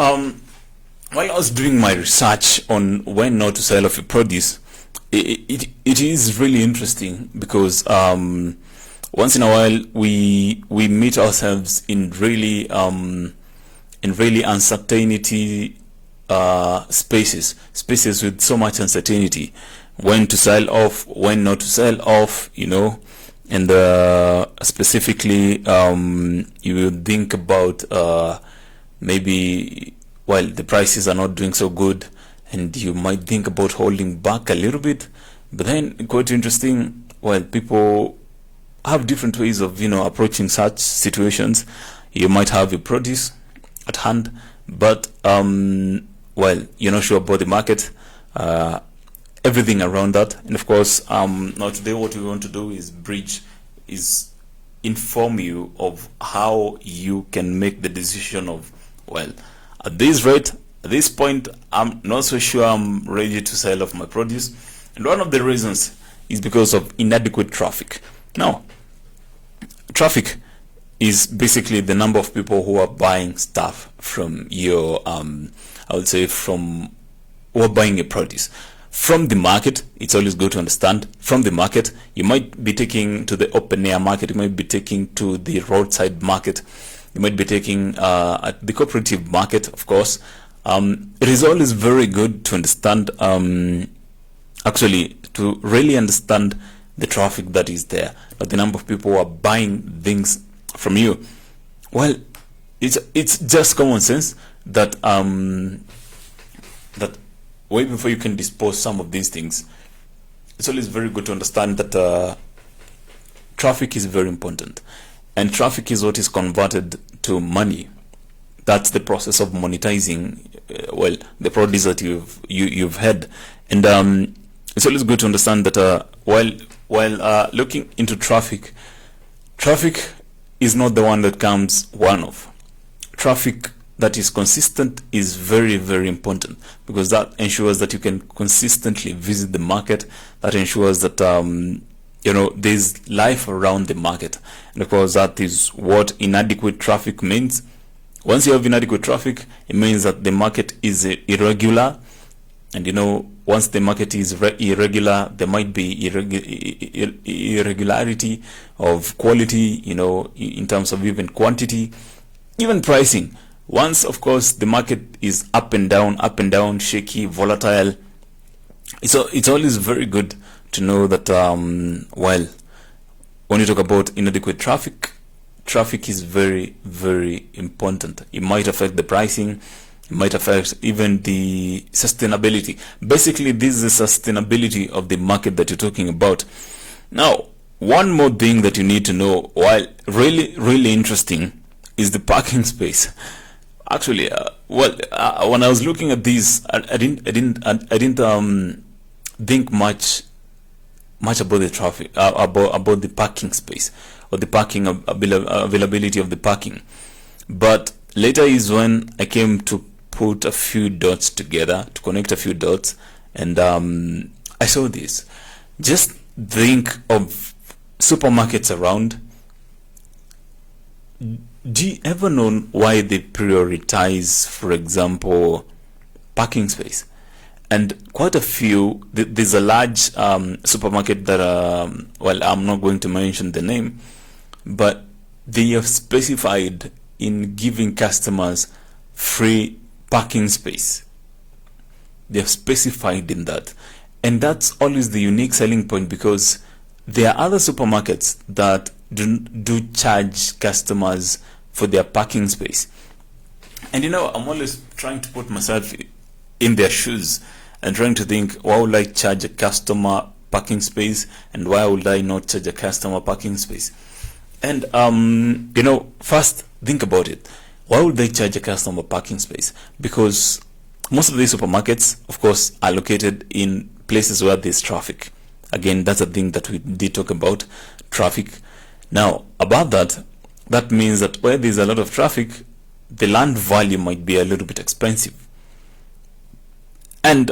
while I was doing my research on when not to sell off a produce, it is really interesting because once in a while we meet ourselves in really uncertainty spaces with so much uncertainty, when to sell off, when not to sell off, and specifically you will think about maybe, well, the prices are not doing so good and you might think about holding back a little bit. But then, quite interesting, well, people have different ways of approaching such situations. You might have your produce at hand, but well, you're not sure about the market, everything around that. And of course, now today what we want to do is inform you of how you can make the decision of, well, at this rate, at this point, I'm not so sure I'm ready to sell off my produce. And one of the reasons is because of inadequate traffic. Now, traffic is basically the number of people who are buying stuff from your, I would say, from who are buying a produce. From the market, it's always good to understand. From the market, you might be taking to the open air market, you might be taking to the roadside market, you might be taking at the cooperative market, of course. It is always very good to understand, actually, to really understand the traffic that is there, the number of people who are buying things from you. Well, it's just common sense that that way before you can dispose some of these things, it's always very good to understand that traffic is very important, and traffic is what is converted to money. That's the process of monetizing, well, the produce that you've had. And it's always good to understand that while looking into traffic is not the one that comes one-off. Traffic that is consistent is very, very important, because that ensures that you can consistently visit the market. That ensures that there's life around the market. And of course, that is what inadequate traffic means. Once you have inadequate traffic, it means that the market is irregular. And once the market is irregular, there might be irregularity of quality, in terms of even quantity, even pricing. Once, of course, the market is up and down, shaky, volatile, it's always very good to know that, well, when you talk about inadequate traffic is very, very important. It might affect the pricing, it might affect even the sustainability. Basically, this is the sustainability of the market that you're talking about. Now, one more thing that you need to know, while really, really interesting, is the parking space. Actually, when I was looking at these, I didn't think much about the traffic, about the parking space, or the parking availability of the parking. But later is when I came to put a few dots together, to connect a few dots, and I saw this. Just think of supermarkets around. Do you ever know why they prioritize, for example, parking space? And quite a few, there's a large supermarket that, well, I'm not going to mention the name, but they have specified in giving customers free parking space. They have specified in that. And that's always the unique selling point, because there are other supermarkets that do charge customers for their parking space. And I'm always trying to put myself in their shoes and trying to think, why would I charge a customer parking space, and why would I not charge a customer parking space? And first think about it. Why would they charge a customer parking space? Because most of these supermarkets, of course, are located in places where there's traffic. Again, that's a thing that we did talk about, traffic. Now, about that means that where there's a lot of traffic, the land value might be a little bit expensive. And